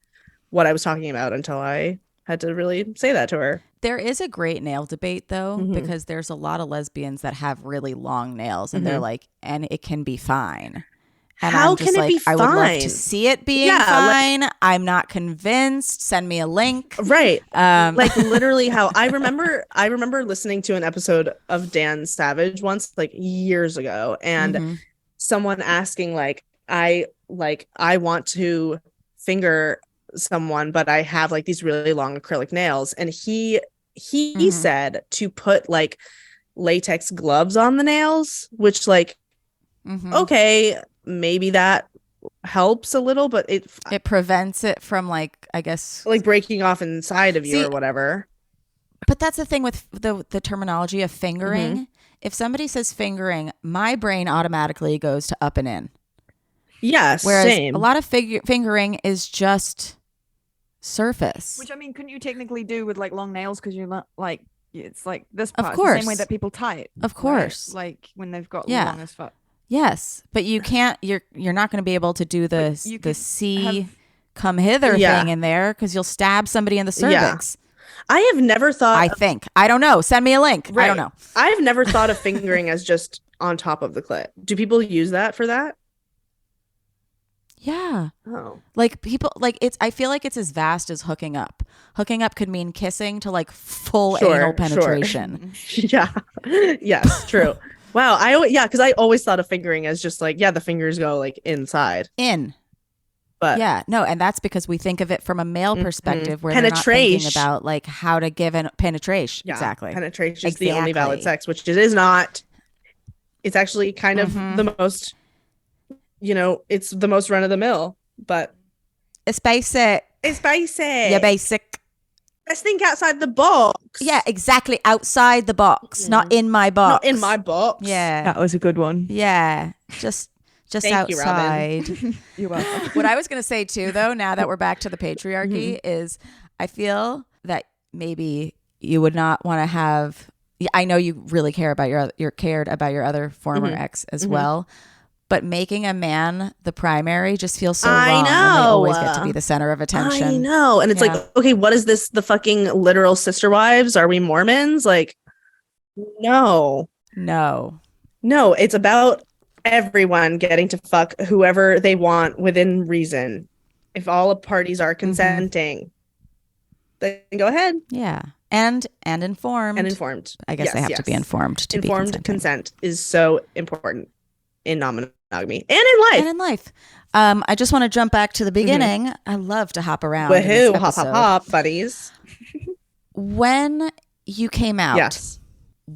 what I was talking about until I had to really say that to her. There is a great nail debate though, because there's a lot of lesbians that have really long nails, and they're like, and it can be fine. And how I'm just can it like, be fine? I would love to see it being fine. I'm not convinced. Send me a link. Right. Like literally how I remember listening to an episode of Dan Savage once, like years ago, and someone asking like, I want to finger someone, but I have like these really long acrylic nails. And he said to put like latex gloves on the nails, which like, okay, maybe that helps a little, but it prevents it from like, I guess, like breaking off inside of you or whatever. But that's the thing with the terminology of fingering. If somebody says fingering, my brain automatically goes to up and in. Yes, whereas same. A lot of fingering is just surface. Which I mean, couldn't you technically do with like long nails, because you're not like, it's like this part, of course, the same way that people tie it. Of course, right? Like when they've got long as fuck. Yes, but you can't. You're not going to be able to do the C come hither thing in there, because you'll stab somebody in the cervix. I have never thought. I don't know. Send me a link. Right. I don't know. I've never thought of fingering as just on top of the clit. Do people use that for that? Yeah. Oh. Like people like it's. I feel like it's as vast as hooking up. Hooking up could mean kissing to like full anal penetration. Yeah. Yes. True. Wow. Because I always thought of fingering as just like, the fingers go like inside. But no, and that's because we think of it from a male perspective, where they're not thinking about like how to give penetration. Yeah, exactly. Penetration is the only valid sex, which it is not. It's actually kind of the most, it's the most run of the mill, but it's basic. Yeah, basic. Let's think outside the box. Yeah, exactly. Outside the box, not in my box. Not in my box. Yeah, that was a good one. Yeah, just outside. You're welcome. What I was going to say too, though, now that we're back to the patriarchy, is I feel that maybe you would not want to have. I know you really cared about your other former ex as well, but making a man the primary just feels so wrong. When they always get to be the center of attention. I know, and it's like, okay, what is this? The fucking literal sister wives? Are we Mormons? Like, no, it's about everyone getting to fuck whoever they want within reason. If all parties are consenting, then go ahead. Yeah. And informed. I guess they have to be informed to be consenting. Consent is so important in non-monogamy and in life. I just want to jump back to the beginning. I love to hop around. Woohoo, hop, buddies. When you came out, yes.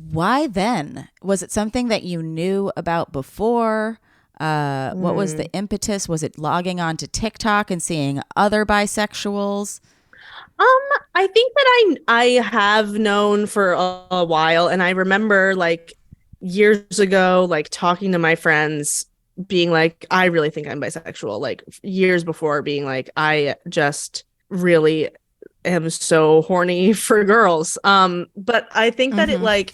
Why then? Was it something that you knew about before? What was the impetus? Was it logging on to TikTok and seeing other bisexuals? I think that I have known for a while, and I remember like years ago, like talking to my friends, being like, I really think I'm bisexual. Like years before, being like, I just really am so horny for girls. But I think that it like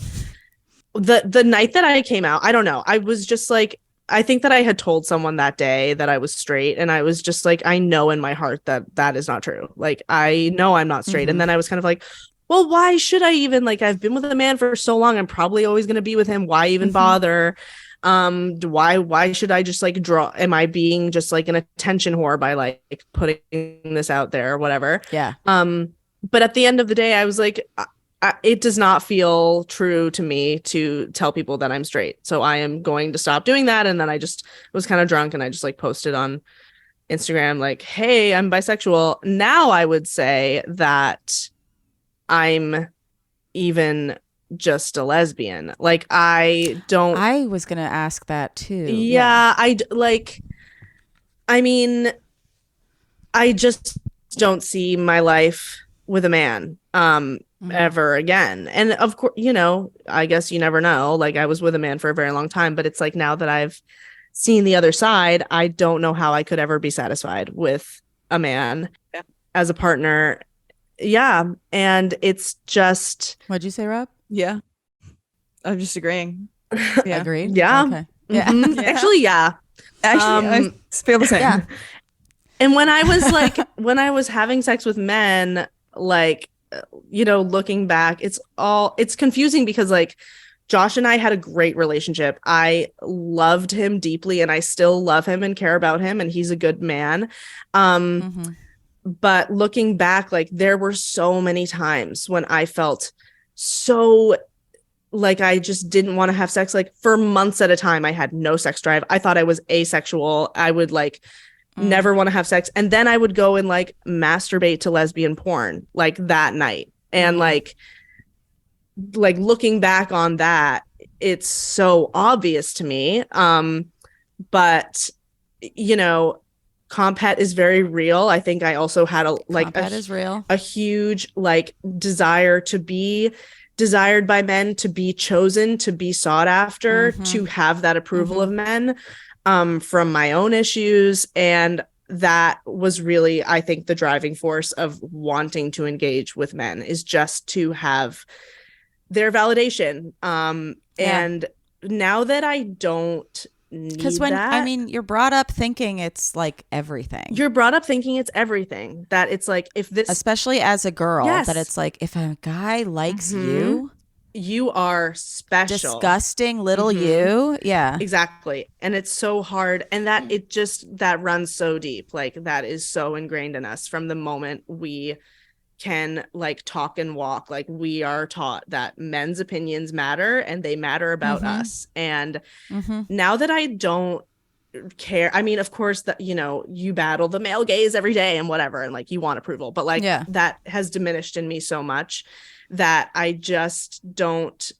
the night that I came out, I don't know, I was just like, I think that I had told someone that day that I was straight, and I was just like, I know in my heart that that is not true. Like, I know I'm not straight. And then I was kind of like, well, why should I even, like, I've been with a man for so long. I'm probably always going to be with him. Why even bother? Why should I just like draw? Am I being just like an attention whore by like putting this out there or whatever? Yeah. But at the end of the day, I was like, it does not feel true to me to tell people that I'm straight. So I am going to stop doing that. And then I just was kind of drunk, and I just like posted on Instagram, like, hey, I'm bisexual. Now I would say that I'm even just a lesbian. Like, I was going to ask that too. Yeah. I mean, I just don't see my life with a man ever again. And of course, you know, I guess you never know. Like, I was with a man for a very long time, but it's like, now that I've seen the other side, I don't know how I could ever be satisfied with a man as a partner. Yeah. And it's just, What'd you say, Rob? Yeah. I'm just agreeing. Yeah. Agreed. Yeah. Okay. Mhm. Actually, yeah. Actually, I feel the same. Yeah. And when I was like, when I was having sex with men, like, you know, looking back, it's confusing because like Josh and I had a great relationship. I loved him deeply, and I still love him and care about him, and he's a good man. But looking back, like, there were so many times when I felt so like I just didn't want to have sex. Like, for months at a time, I had no sex drive. I thought I was asexual. I would like never want to have sex. And then I would go and like masturbate to lesbian porn like that night. And like looking back on that, it's so obvious to me. But you know, compet is very real. I think I also had Compet is real. A huge like desire to be desired by men, to be chosen, to be sought after, to have that approval of men. From my own issues. And that was really, I think, the driving force of wanting to engage with men, is just to have their validation. And now that I don't need that. Because I mean, you're brought up thinking it's like everything. You're brought up thinking it's everything. That it's like, if this. Especially as a girl, that it's like, if a guy likes you are special. Disgusting little you. Yeah. Exactly. And it's so hard. And that it just, that runs so deep. Like, that is so ingrained in us from the moment we can like talk and walk. Like, we are taught that men's opinions matter, and they matter about us. And now that I don't care, I mean, of course, that, you know, you battle the male gaze every day and whatever, and like you want approval, but like that has diminished in me so much that I just don't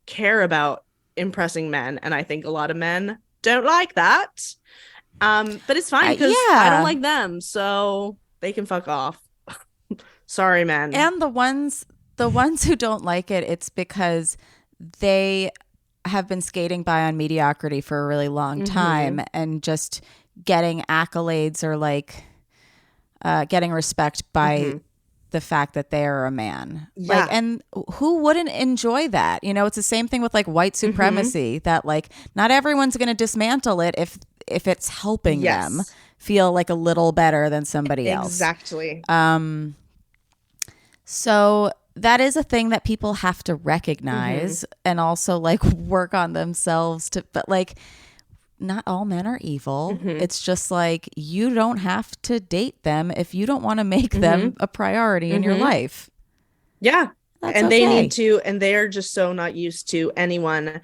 care about impressing men. And I think a lot of men don't like that. But it's fine, because I don't like them, so they can fuck off. Sorry, man. And the ones who don't like it, it's because they have been skating by on mediocrity for a really long time, and just getting accolades or like getting respect by the fact that they are a man. Like, and who wouldn't enjoy that? You know, it's the same thing with like white supremacy, that like not everyone's going to dismantle it if it's helping them feel like a little better than somebody else. Exactly. So that is a thing that people have to recognize and also like work on themselves to, but like, not all men are evil. It's just like, you don't have to date them if you don't want to make them a priority in your life. Yeah. That's and okay. they need to, and they are just so not used to anyone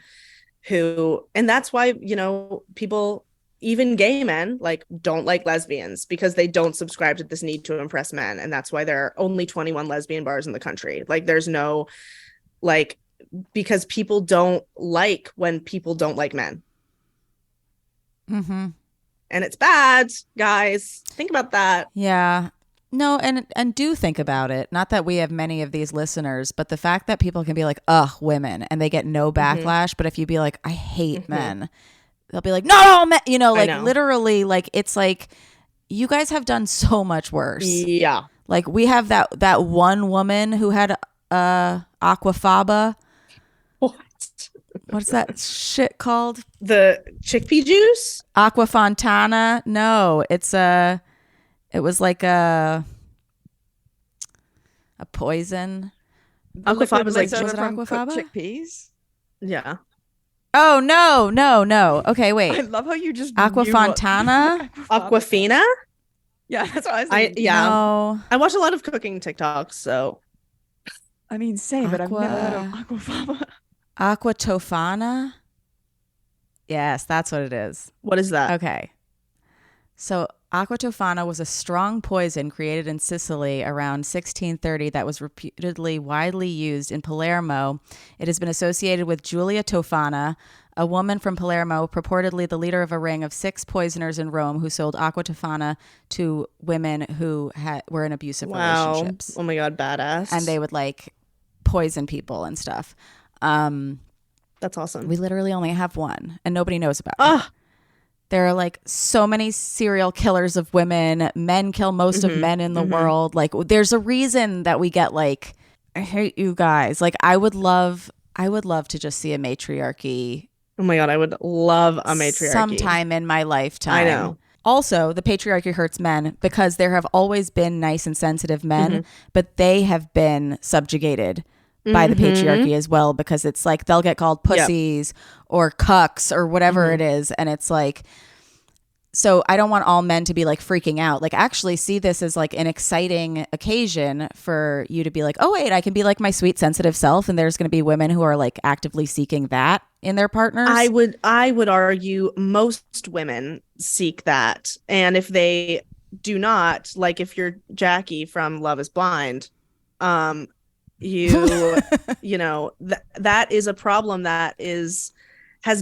who, and that's why, you know, people, even gay men, like, don't like lesbians, because they don't subscribe to this need to impress men. And that's why there are only 21 lesbian bars in the country. Like, there's no, like, because people don't like when people don't like men. Mm-hmm. And it's bad, guys. Think about that. Yeah. No, and do think about it. Not that we have many of these listeners, but the fact that people can be like, ugh, women, and they get no backlash. But if you be like, I hate men, they'll be like, no, men, you know, like literally, like it's like you guys have done so much worse. Yeah. Like we have that one woman who had aquafaba. What's that shit called? The chickpea juice? Aquafontana? No, it was like a poison. Aquafaba was like was it from aquafaba? chickpeas? Yeah. Oh no. Okay, wait. I love how you just Aquafontana? Aquafina? Yeah, that's what I was thinking. No. I watch a lot of cooking TikToks, so I mean, same, but I've never heard of aquafaba. Aquatofana? Yes, that's what it is. what is that? Okay. So aquatofana was a strong poison created in Sicily around 1630 that was reputedly widely used in Palermo. It has been associated with Giulia Tofana, a woman from Palermo, purportedly the leader of a ring of 6 poisoners in Rome who sold aquatofana to women who were in abusive relationships. Oh my God, badass. And they would like poison people and stuff. That's awesome. We literally only have one and nobody knows about it. There are like so many serial killers of women. Men kill most of men in the world. Like there's a reason that we get like, I hate you guys. Like I would love to just see a matriarchy. Oh my God, I would love a matriarchy. Sometime in my lifetime. I know. Also, the patriarchy hurts men because there have always been nice and sensitive men, but they have been subjugated by the patriarchy as well, because it's like they'll get called pussies or cucks or whatever it is. And it's like, so I don't want all men to be like freaking out. Like actually see this as like an exciting occasion for you to be like, oh wait, I can be like my sweet sensitive self. And there's going to be women who are like actively seeking that in their partners. I would argue most women seek that. And if they do not, like if you're Jackie from Love is Blind, you know, that is a problem that has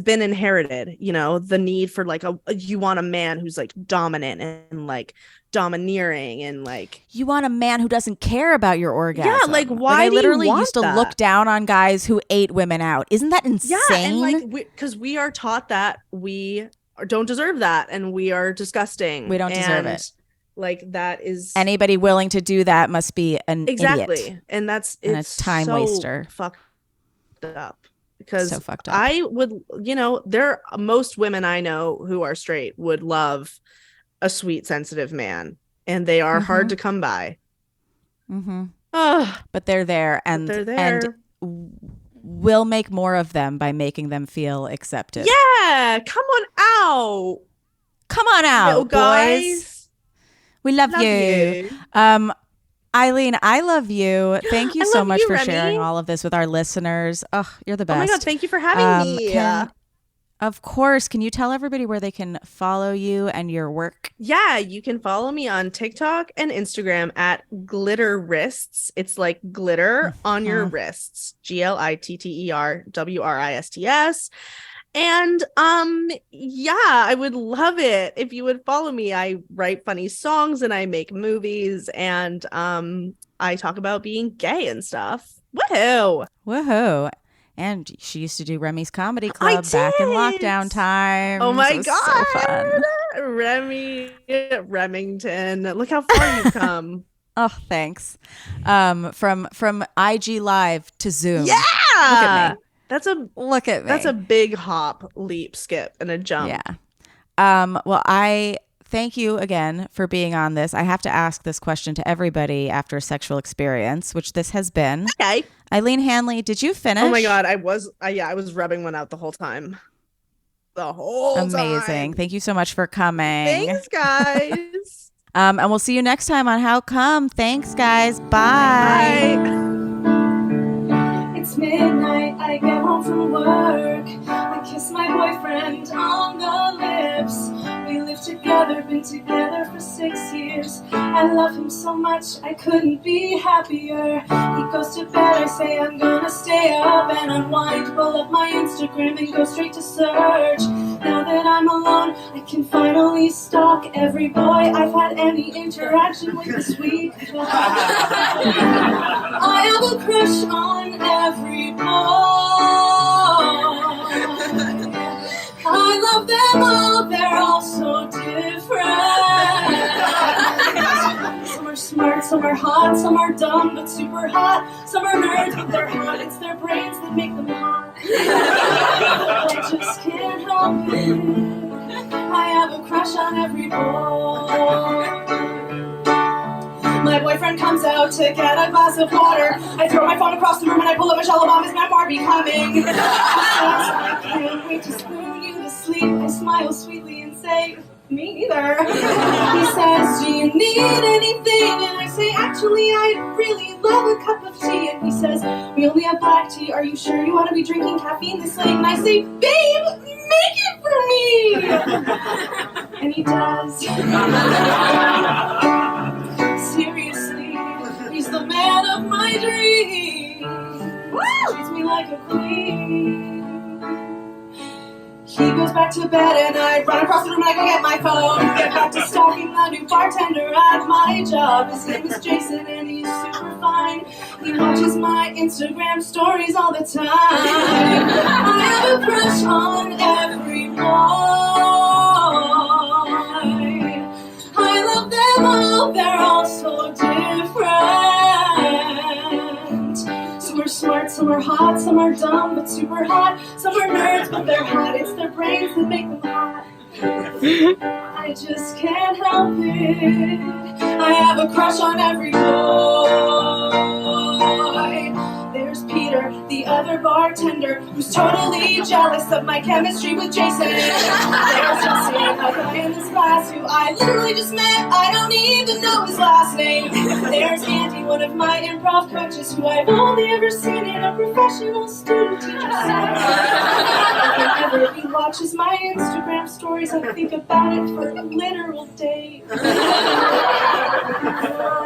been inherited, you know, the need for like you want a man who's like dominant and like domineering and like you want a man who doesn't care about your orgasm. Yeah, like why I do literally you want used to that? look down on guys who ate women out. Isn't that insane? Yeah, and like because we are taught that we don't deserve that and we are disgusting. We don't deserve it. Like that is anybody willing to do that must be an idiot. And that's it's a time waster. Fucked up. Because so fucked up. I would, you know, most women I know who are straight would love a sweet, sensitive man, and they are hard to come by. But they're there, and and we'll make more of them by making them feel accepted. Yeah, come on out. Come on out, guys. Boys. We love you. Eileen, I love you. Thank you so much for Remy. sharing all of this with our listeners. Oh, you're the best. Oh my God, thank you for having me. Of course. Can you tell everybody where they can follow you and your work? Yeah, you can follow me on TikTok and Instagram at Glitter Wrists. It's like glitter on your wrists. GLITTERWRISTS. And yeah, I would love it if you would follow me. I write funny songs and I make movies and I talk about being gay and stuff. Woohoo. And she used to do Remy's Comedy Club back in lockdown time. Oh my God. So fun. Remy Remington. Look how far you've come. Oh, thanks. From IG Live to Zoom. Yeah. Look at me. Look at me. That's a big hop, leap, skip, and a jump. Yeah. Well, I thank you again for being on this. I have to ask this question to everybody after a sexual experience, which this has been. Okay. Eileen Hanley, did you finish? Oh my God, I was rubbing one out the whole time. Amazing. Thank you so much for coming. Thanks, guys. And we'll see you next time on How Come. Thanks, guys. Bye. Bye. It's midnight, I get home home from work, I kiss my boyfriend on the lips. We live together, been together for 6 years. I love him so much, I couldn't be happier. He goes to bed, I say I'm gonna stay up and unwind. Pull up my Instagram and go straight to search. Now that I'm alone, I can finally stalk every boy I've had any interaction with this week. I have a crush on every boy. I love them all, they're all so different. Some are smart, some are hot, some are dumb but super hot. Some are nerds but they're hot, it's their brains that make them hot. I just can't help it, I have a crush on every boy. My boyfriend comes out to get a glass of water. I throw my phone across the room and I pull up Michelle Obama's memoir, Becoming. He says, I can't wait to spoon you to sleep. I smile sweetly and say, me neither. He says, do you need anything? And I say, actually, I'd really love a cup of tea. And he says, we only have black tea. Are you sure you want to be drinking caffeine this late? And I say, babe, make it for me. And he does. Seriously, he's the man of my dreams. Treats me like a queen. He goes back to bed and I run across the room and I go get my phone. Get back to stalking the new bartender at my job. His name is Jason and he's super fine. He watches my Instagram stories all the time. I have a crush on every boy. I love them all, they're all so different. Some are smart, some are hot, some are dumb but super hot. Some are nerds but they're hot, it's their brains that make them hot. I just can't help it, I have a crush on every boy. There's Peter, the other bartender, who's totally jealous of my chemistry with Jason. There's Jesse, a guy in this class who I literally just met, I don't even know his last name. There's Andy, one of my improv coaches, who I've only ever seen in a professional student-teacher setting. Whenever he watches my Instagram stories, I think about it for literal days.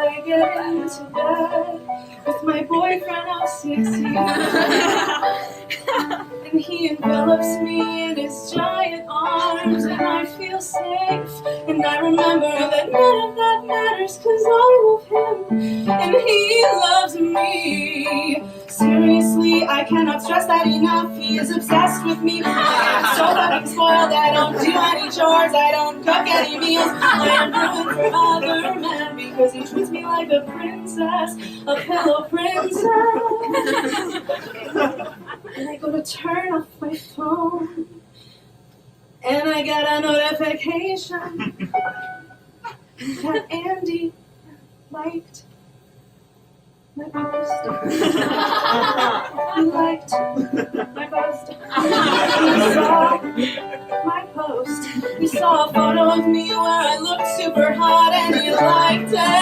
I get into bed with my boyfriend of 6 years, and he envelops me in his giant arms, and I feel safe, and I remember that none of that matters, cause I love him, and he loves me. Seriously, I cannot stress that enough, he is obsessed with me. I am so fucking spoiled, I don't do any chores, I don't cook any meals. I am ruined for other men, because he treats me like a princess, a pillow princess. And I go to turn off my phone, and I get a notification that Andy liked my post. He liked my post. He saw my post. He saw a photo of me where I looked super hot, and he liked it.